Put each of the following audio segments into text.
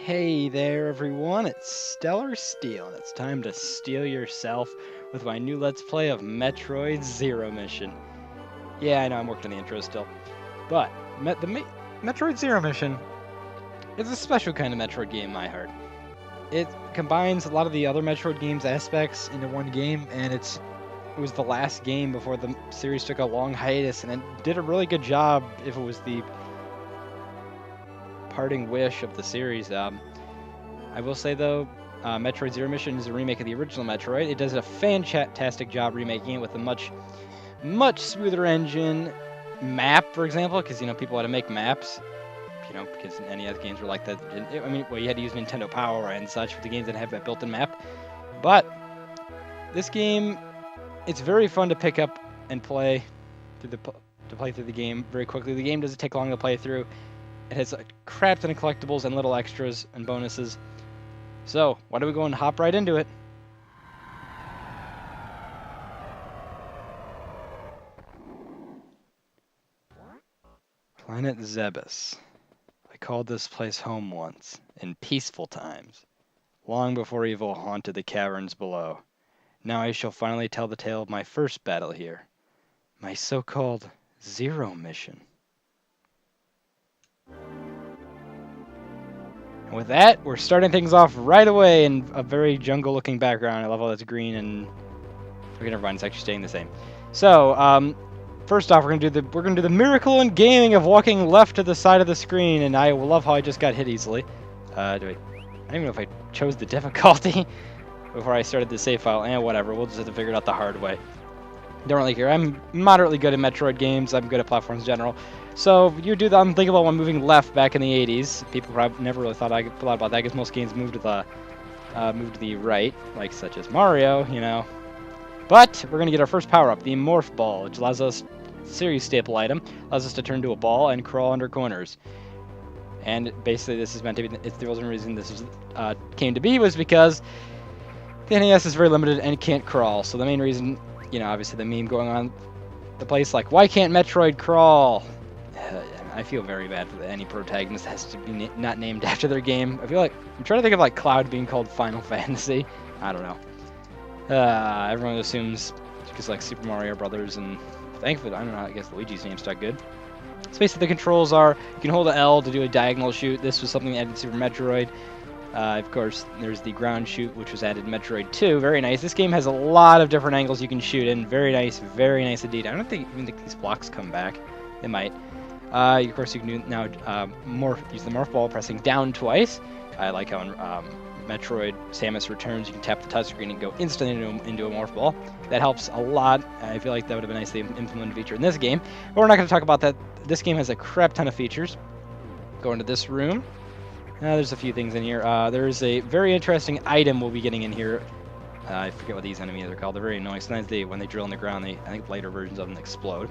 Hey there everyone, it's Stellar Steel, and it's time to steal yourself with my new Let's Play of Metroid Zero Mission. Yeah, I know I'm working on the intro still, but Metroid Zero Mission is a special kind of Metroid game in my heart. It combines a lot of the other Metroid games aspects into one game, and it was the last game before the series took a long hiatus, and it did a really good job if it was the parting wish of the series. I will say though, Metroid Zero Mission is a remake of the original Metroid. It does a fantastic job remaking it with a much smoother engine, map, for example, because people had to make maps, because NES games were like that. I mean, well, you had to use Nintendo Power and such for the games that have that built-in map. But this game, it's very fun to pick up and play through the game very quickly. The game doesn't take long to play through. It has a crap ton of collectibles and little extras and bonuses. So, why don't we go and hop right into it? Planet Zebes. I called this place home once, in peaceful times, long before evil haunted the caverns below. Now I shall finally tell the tale of my first battle here, my so-called Zero Mission. And with that, we're starting things off right away in a very jungle-looking background. I love how that's green and okay, never mind. It's actually staying the same. So, first off, we're gonna do the miracle in gaming of walking left to the side of the screen, and I love how I just got hit easily. I don't even know if I chose the difficulty before I started the save file. And whatever, we'll just have to figure it out the hard way. Don't really care. I'm moderately good at Metroid games. I'm good at platforms in general. So you do the unthinkable when moving left back in the 80s. People probably never really thought about that because most games moved to the right, like such as Mario, But we're gonna get our first power up, the Morph Ball, which allows us series staple item, allows us to turn to a ball and crawl under corners. And basically, this is meant to be. It's the only reason this was, came to be was because the NES is very limited and it can't crawl. So the main reason, obviously the meme going on the place like, why can't Metroid crawl? I feel very bad for any protagonist that has to be not named after their game. I feel like I'm trying to think of like Cloud being called Final Fantasy. I don't know. Everyone assumes because like Super Mario Brothers, and thankfully I don't know. I guess Luigi's name's not good. So basically, the controls are you can hold a L to do a diagonal shoot. This was something added in Super Metroid. Of course, there's the ground shoot, which was added in Metroid 2. Very nice. This game has a lot of different angles you can shoot in. Very nice indeed. I don't even think these blocks come back. They might. Of course, you can do now use the Morph Ball pressing down twice. I like how in Metroid Samus Returns, you can tap the touchscreen and go instantly into a Morph Ball. That helps a lot. I feel like that would have been a nicely implemented feature in this game. But we're not going to talk about that. This game has a crap ton of features. Go into this room. There's a few things in here. There's a very interesting item we'll be getting in here. I forget what these enemies are called. They're very annoying. Sometimes when they drill in the ground, I think later versions of them explode.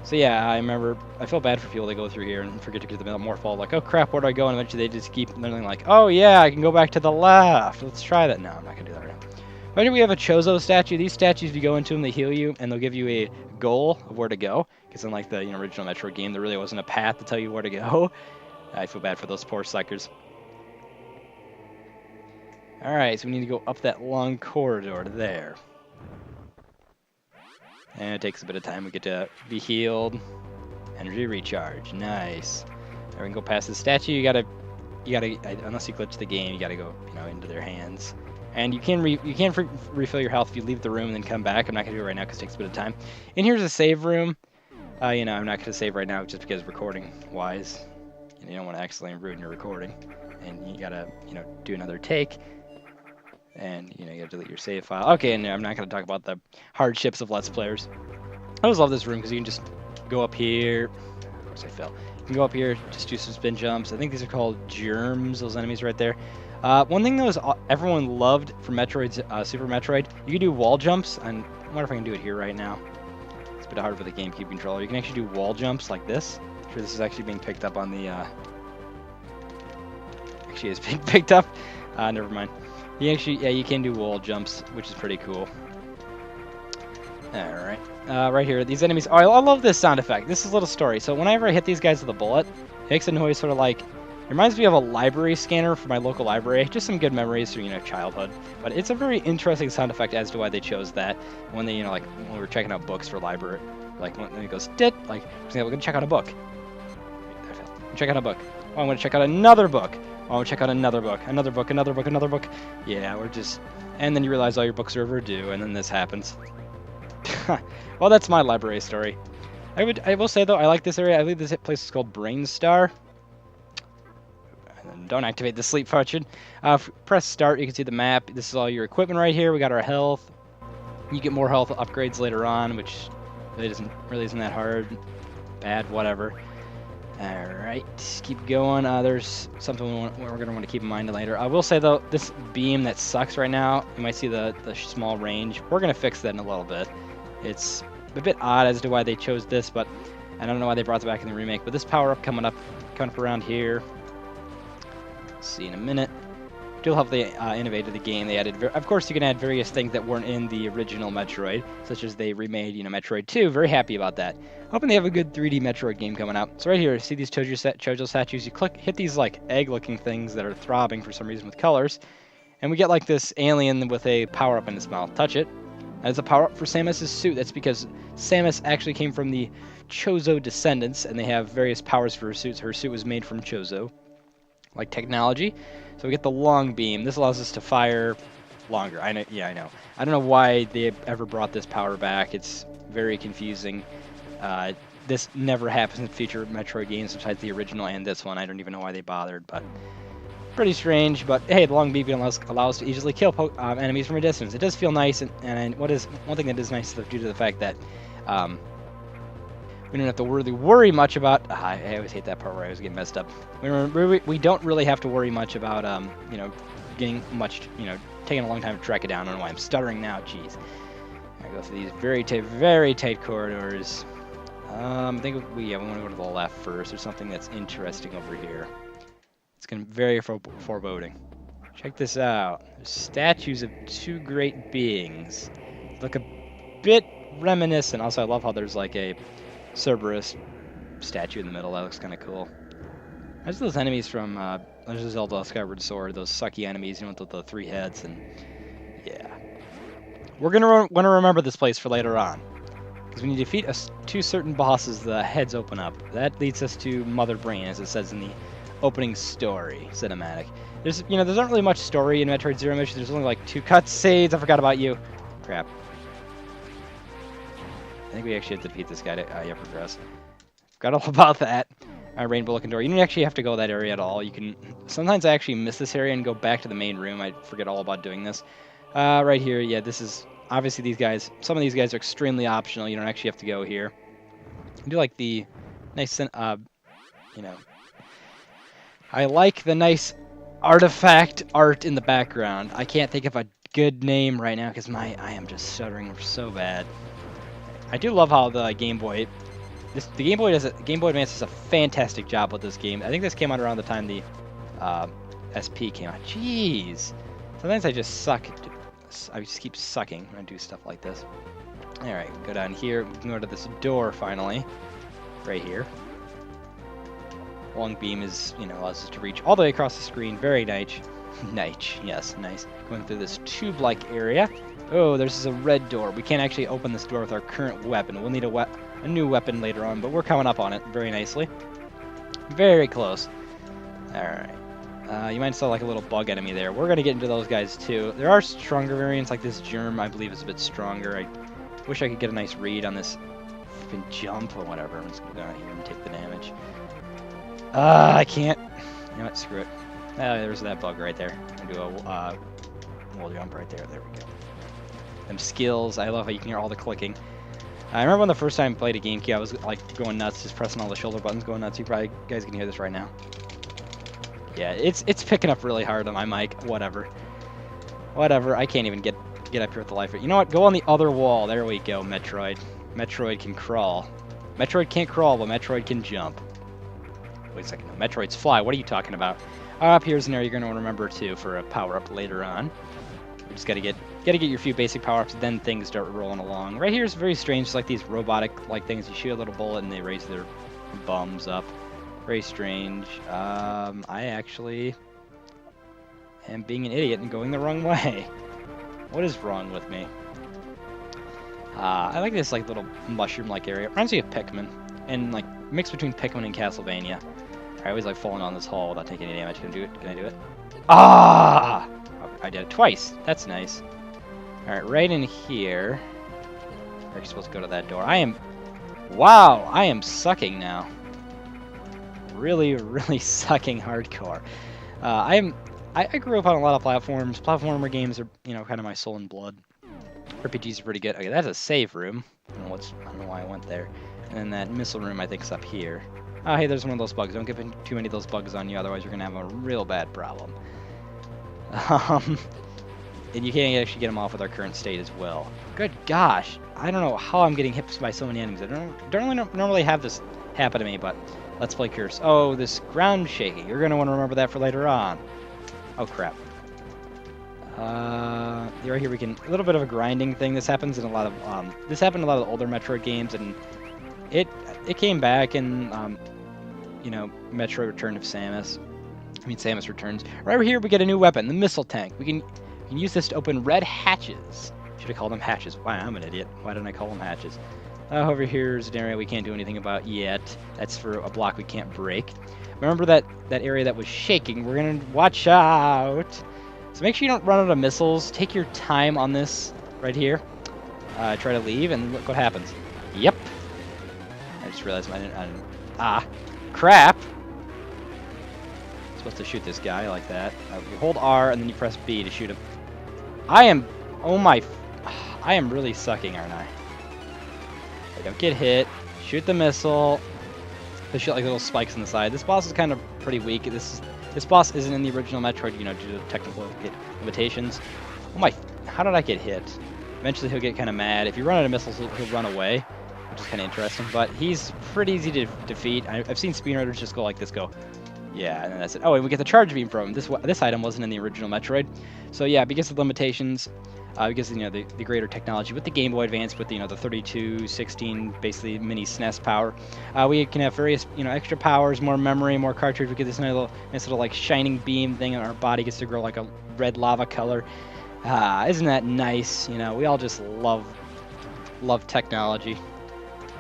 So yeah, I remember, I feel bad for people that go through here and forget to get the Morph Ball, like, oh crap, where do I go? And eventually they just keep learning like, oh yeah, I can go back to the left. Let's try that. No, I'm not going to do that right now. Right here we have a Chozo statue. These statues, if you go into them, they heal you, and they'll give you a goal of where to go. Because unlike the original Metroid game, there really wasn't a path to tell you where to go. I feel bad for those poor suckers. Alright, so we need to go up that long corridor to there. And it takes a bit of time. We get to be healed. Energy recharge. Nice. Now we can go past the statue. You gotta, unless you glitch the game, you gotta go, into their hands. And you can refill your health if you leave the room and then come back. I'm not gonna do it right now because it takes a bit of time. And here's a save room. I'm not gonna save right now just because recording-wise, you don't want to accidentally ruin your recording, and you gotta, do another take. And, you gotta delete your save file. Okay, and I'm not gonna talk about the hardships of Let's Players. I always love this room because you can just go up here. Of course I fell. You can go up here, just do some spin jumps. I think these are called germs, those enemies right there. One thing though is everyone loved from Metroid's Super Metroid, you can do wall jumps, and I wonder if I can do it here right now. It's a bit hard for the GameCube controller. You can actually do wall jumps like this. I'm sure this is actually being picked up on the, actually is being picked up. Never mind. You can do wall jumps, which is pretty cool. Alright. Right here, these enemies. Oh, I love this sound effect. This is a little story. So whenever I hit these guys with a bullet, it makes a noise sort of like It reminds me of a library scanner for my local library. Just some good memories from, childhood. But it's a very interesting sound effect as to why they chose that. When they, like, when we were checking out books for library, like, when it goes, dit, like, for example, we're going to check out a book. Check out a book. Oh, I'm going to check out another book. Oh, I'm going to check out another book. Another book, another book, another book. Yeah, we're just... And then you realize all your books are overdue, and then this happens. Well, that's my library story. I will say, though, I like this area. I believe this place is called Brainstar. Don't activate the sleep potion. Press start, you can see the map. This is all your equipment right here. We got our health. You get more health upgrades later on, which really isn't that hard. Bad, whatever. Alright, keep going. There's something we're going to want to keep in mind later. I will say, though, this beam that sucks right now, you might see the small range. We're going to fix that in a little bit. It's a bit odd as to why they chose this, but I don't know why they brought it back in the remake. But this power-up coming up around here. See in a minute. Still have they innovated the game. They added, of course, you can add various things that weren't in the original Metroid, such as they remade, Metroid 2. Very happy about that. Hoping they have a good 3D Metroid game coming out. So right here, see these Chojo statues? You hit these like egg-looking things that are throbbing for some reason with colors, and we get like this alien with a power-up in his mouth. Touch it. As a power-up for Samus's suit. That's because Samus actually came from the Chozo descendants, and they have various powers for her suits. Her suit was made from Chozo, like technology. So we get the long beam. This allows us to fire longer. I know. Yeah, I know. I don't know why they ever brought this power back. It's very confusing. This never happens in future Metroid games besides the original and this one. I don't even know why they bothered, but pretty strange. But hey, the long beam allows us to easily kill enemies from a distance. It does feel nice, and one thing that is nice due to the fact that we don't have to really worry much about... I always hate that part where I always get messed up. We don't really have to worry much about, getting much, taking a long time to track it down. I don't know why I'm stuttering now. Jeez. I go through these very tight corridors. I think we want to go to the left first. There's something that's interesting over here. It's going to be very foreboding. Check this out. There's statues of two great beings. Look a bit reminiscent. Also, I love how there's like a Cerberus statue in the middle. That looks kind of cool. There's those enemies from there's Zelda Skyward Sword, those sucky enemies, with the three heads, and yeah. We're want to remember this place for later on, because when you defeat two certain bosses, the heads open up. That leads us to Mother Brain, as it says in the opening story cinematic. There's there's not really much story in Metroid Zero Mission. There's only like 2 cutscenes. I forgot about you. Crap. I think we actually have to defeat this guy to progress. Forgot all about that. Rainbow looking door. You don't actually have to go that area at all. You can... Sometimes I actually miss this area and go back to the main room. I forget all about doing this. Right here, yeah, this is... Obviously these guys... Some of these guys are extremely optional. You don't actually have to go here. I do like the nice... I like the nice artifact art in the background. I can't think of a good name right now because I am just stuttering so bad. I do love how the Game Boy... The Game Boy Advance does a fantastic job with this game. I think this came out around the time the SP came out. Jeez. Sometimes I just suck. I just keep sucking when I do stuff like this. Alright, go down here. We can go to this door finally. Right here. Long beam is, allows us to reach all the way across the screen. Very nice. Yes, nice. Going through this tube-like area. Oh, there's a red door. We can't actually open this door with our current weapon. We'll need a new weapon later on, but we're coming up on it very nicely. Very close. Alright. You might saw like a little bug enemy there. We're going to get into those guys too. There are stronger variants, like this germ, I believe is a bit stronger. I wish I could get a nice read on this freaking jump or whatever. I'm just going to go down here and take the damage. I can't. You know what? Screw it. There's that bug right there. I'm going to do a wall jump right there. There we go. Them skills. I love how you can hear all the clicking. I remember when the first time I played a GameCube, I was like going nuts, just pressing all the shoulder buttons, going nuts. You guys can hear this right now. Yeah, it's picking up really hard on my mic. Whatever. I can't even get up here with the life. You know what? Go on the other wall. There we go. Metroid. Metroid can crawl. Metroid can't crawl, but Metroid can jump. Wait a second. No, Metroids fly. What are you talking about? Up here's an area you're going to remember too for a power up later on. We just gotta get your few basic power-ups, then things start rolling along. Right here is very strange, just like these robotic-like things. You shoot a little bullet and they raise their bums up. Very strange. I actually am being an idiot and going the wrong way. What is wrong with me? I like this like little mushroom-like area. It reminds me of Pikmin, and like mixed between Pikmin and Castlevania. I always like falling on this hole without taking any damage. Can I do it? Can I do it? Ah! Oh, I did it twice. That's nice. All right, right in here. We're supposed to go to that door. Wow, I am sucking now. Really, really sucking hardcore. I grew up on a lot of platforms. Platformer games are, you know, kind of my soul and blood. RPGs are pretty good. Okay, that's a save room. I don't know why I went there. And then that missile room, I think, is up here. Oh, hey, there's one of those bugs. Don't get too many of those bugs on you, otherwise you're gonna have a real bad problem. And you can't actually get them off with our current state as well. Good gosh, I don't know how I'm getting hit by so many enemies. I don't really normally have this happen to me, but let's play Curse. Oh, this ground shaking. You're gonna want to remember that for later on. Oh crap. Right here we can a little bit of a grinding thing. This happens in a lot of this happened in a lot of the older Metroid games, and it came back in you know, Metroid Return of Samus. I mean Samus Returns. Right over here we get a new weapon, the missile tank. We can use this to open red hatches. Should have called them hatches. Wow, I'm an idiot. Why didn't I call them hatches? Over here's an area we can't do anything about yet. That's for a block we can't break. Remember that area that was shaking. We're gonna watch out. So make sure you don't run out of missiles. Take your time on this right here. Try to leave, and look what happens. Yep. I just realized I didn't. Ah, crap. I'm supposed to shoot this guy like that. You hold R, and then you press B to shoot him. Oh my, I am really sucking, aren't I? Okay, don't get hit. Shoot the missile. They shoot like little spikes on the side. This boss is kind of pretty weak. This boss isn't in the original Metroid, you know, due to technical limitations. Oh my, how did I get hit? Eventually he'll get kind of mad. If you run out of missiles, he'll run away, which is kind of interesting. But he's pretty easy to defeat. I've seen speedrunners just go like this, go, yeah, and then that's it. Oh, and we get the charge beam from him. This item wasn't in the original Metroid. So yeah, because of limitations, because, you know, the greater technology with the Game Boy Advance, with, you know, the 32, 16, basically mini SNES power, we can have various, you know, extra powers, more memory, more cartridge. We get this nice little like shining beam thing, and our body gets to grow like a red lava color. Isn't that nice? You know, we all just love technology.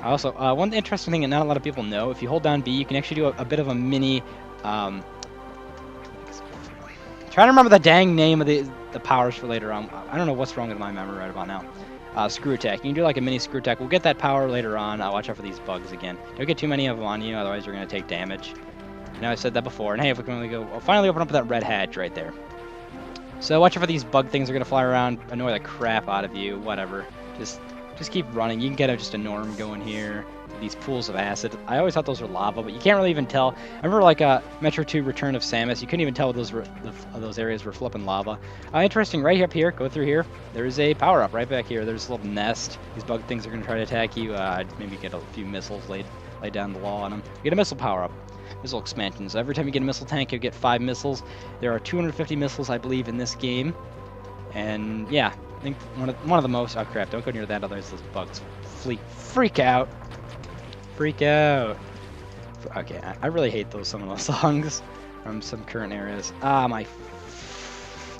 Also, one interesting thing that not a lot of people know, if you hold down B, you can actually do a bit of a mini. Trying to remember the dang name of the powers for later on. I don't know what's wrong with my memory right about now. Screw attack. You can do like a mini screw attack. We'll get that power later on. Watch out for these bugs again. Don't get too many of them on you, otherwise you're going to take damage. I know I said that before. And hey, if we can only go, we'll finally open up that red hatch right there. So watch out for these bug things. They're going to fly around, annoy the crap out of you. Whatever. Just keep running. You can get just a norm going here. These pools of acid. I always thought those were lava, but you can't really even tell. I remember like Metro 2 Return of Samus, you couldn't even tell those areas were flipping lava. Interesting, right up here, go through here, there's a power-up right back here. There's a little nest. These bug things are going to try to attack you. Maybe get a few missiles laid down the wall on them. You get a missile power-up. Missile expansion. So every time you get a missile tank, you get 5 missiles. There are 250 missiles, I believe, in this game. And yeah, I think one of the most... Oh crap, don't go near that, otherwise those bugs freak out. Freak out. Okay, I really hate some of those songs from some current areas.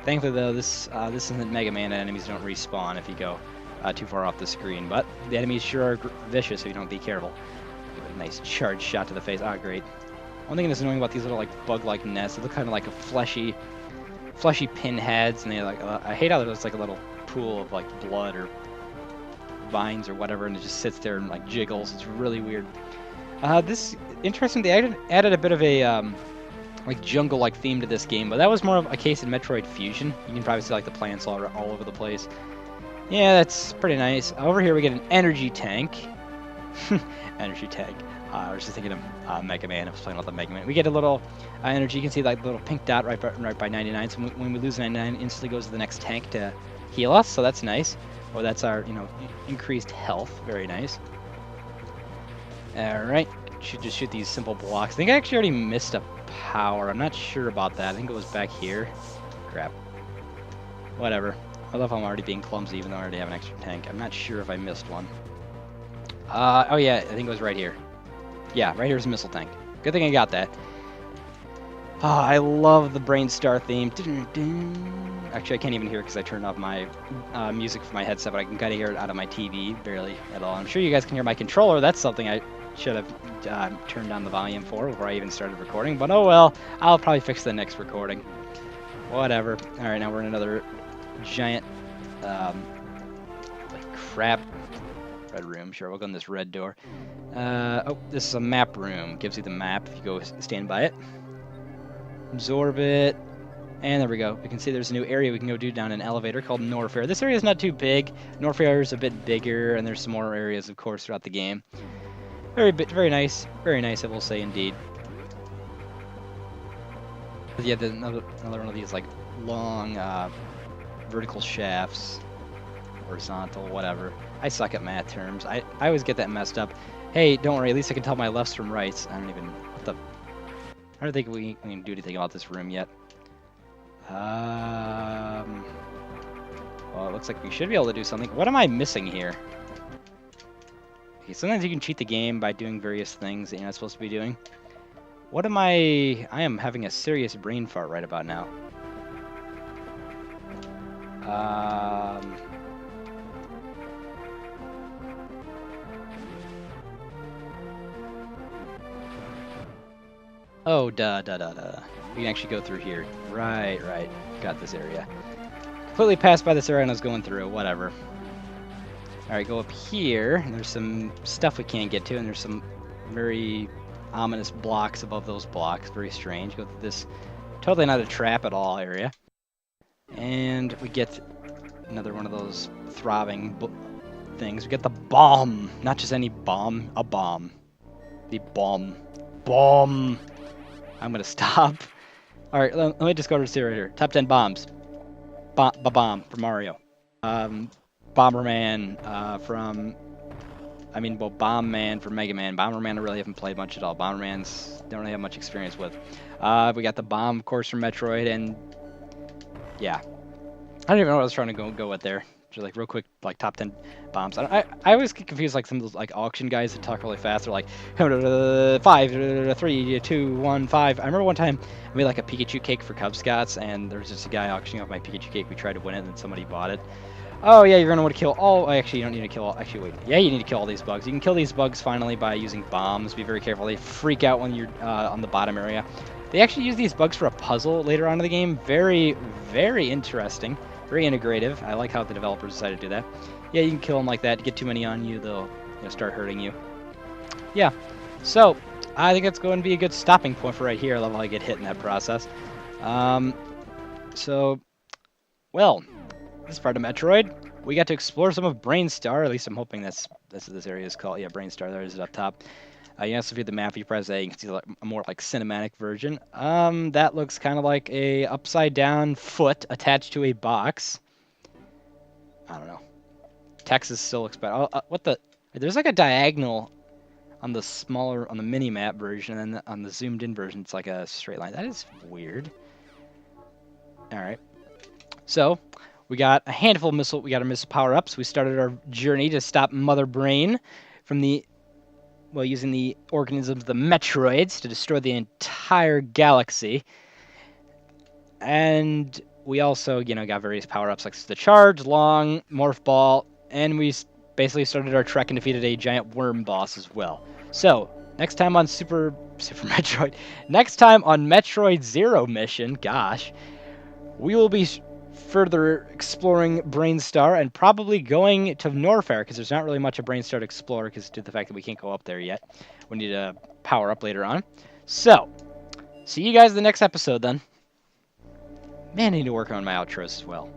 Thankfully though, this isn't Mega Man, and enemies don't respawn if you go too far off the screen. But the enemies sure are vicious, so you don't be careful. Give it a nice charge shot to the face. Ah, great. One thing that's annoying about these little like bug-like nests, they look kind of like a fleshy pinheads, and they like. I hate how there's like a little pool of like blood or vines or whatever, and it just sits there and like jiggles. It's really weird. This interesting. They added a bit of a like jungle-like theme to this game, but that was more of a case in Metroid Fusion. You can probably see like the plants all over the place. Yeah, that's pretty nice. Over here we get an energy tank. Energy tank. I was just thinking of Mega Man. I was playing with the Mega Man. We get a little energy. You can see like the little pink dot right by 99. So when we lose 99, it instantly goes to the next tank to heal us. So that's nice. Or that's our, you know, increased health. Very nice. All right. Should just shoot these simple blocks. I think I actually already missed a power. I'm not sure about that. I think it was back here. Crap. Whatever. I love how I'm already being clumsy even though I already have an extra tank. I'm not sure if I missed one. Oh yeah, I think it was right here. Yeah, right here's a missile tank. Good thing I got that. Oh, I love the Brainstar theme. Actually, I can't even hear it because I turned off my music from my headset, but I can kind of hear it out of my TV, barely at all. I'm sure you guys can hear my controller. That's something I should have turned down the volume for before I even started recording, but oh well. I'll probably fix the next recording. Whatever. All right, now we're in another giant, like crap red room. Sure, we'll go in this red door. Oh, this is a map room. Gives you the map if you go stand by it. Absorb it. And there we go. We can see there's a new area we can go do down an elevator called Norfair. This area is not too big. Norfair is a bit bigger, and there's some more areas, of course, throughout the game. Very nice. Very nice, I will say, indeed. But yeah, there's another one of these, like, long vertical shafts. Horizontal, whatever. I suck at math terms. I always get that messed up. Hey, don't worry. At least I can tell my lefts from rights. I don't think we can do anything about this room yet. Well, it looks like we should be able to do something. What am I missing here? Okay, sometimes you can cheat the game by doing various things that you're not supposed to be doing. What am I am having a serious brain fart right about now. Oh, duh. We can actually go through here. Right. Got this area. Completely passed by this area and I was going through. Whatever. Alright, go up here. And there's some stuff we can't get to, and there's some very ominous blocks above those blocks. Very strange. Go through this totally not a trap at all area. And we get another one of those throbbing things. We get the bomb. Not just any bomb, a bomb. The bomb. Bomb! I'm gonna stop. Alright, let me just go to the right here. Top 10 bombs. Bomb from Mario. Bomberman from... well, Bomb-Man from Mega Man. Bomberman I really haven't played much at all. Bomberman's don't really have much experience with. We got the bomb, of course, from Metroid, and... yeah. I don't even know what I was trying to go with there. Just like real quick, like top 10 bombs. I always get confused, like some of those like auction guys that talk really fast. They're like 5, 3, 2, 1, 5. I remember one time I made like a Pikachu cake for Cub Scouts, and there was just a guy auctioning off my Pikachu cake. We tried to win it, and then somebody bought it. Oh yeah, you're gonna want to kill all. Actually, you don't need to kill all. Actually, wait. Yeah, you need to kill all these bugs. You can kill these bugs finally by using bombs. Be very careful. They freak out when you're on the bottom area. They actually use these bugs for a puzzle later on in the game. Very, very interesting. Very integrative. I like how the developers decided to do that. Yeah, you can kill them like that. Get too many on you, they'll start hurting you. Yeah. So, I think that's going to be a good stopping point for right here. I love how I get hit in that process. Well, this part of Metroid, we got to explore some of Brainstar. At least I'm hoping this area is called. Yeah, Brainstar. There it is up top. You also view the map. You press A, you can see like a more like cinematic version. That looks kind of like a upside down foot attached to a box. I don't know. Texas still looks better. What the? There's like a diagonal on the mini map version, and then on the zoomed in version, it's like a straight line. That is weird. All right. So we got a handful of missile. We got our missile power ups. We started our journey to stop Mother Brain from using the organisms, the Metroids, to destroy the entire galaxy. And we also, got various power-ups like the Charge, Long, Morph Ball, and we basically started our trek and defeated a giant worm boss as well. So, next time on Super Metroid, next time on Metroid Zero Mission, gosh, we will be further exploring Brainstar and probably going to Norfair, because there's not really much of Brainstar to explore because due to the fact that we can't go up there yet. We need to power up later on. So, see you guys in the next episode then. Man, I need to work on my outros as well.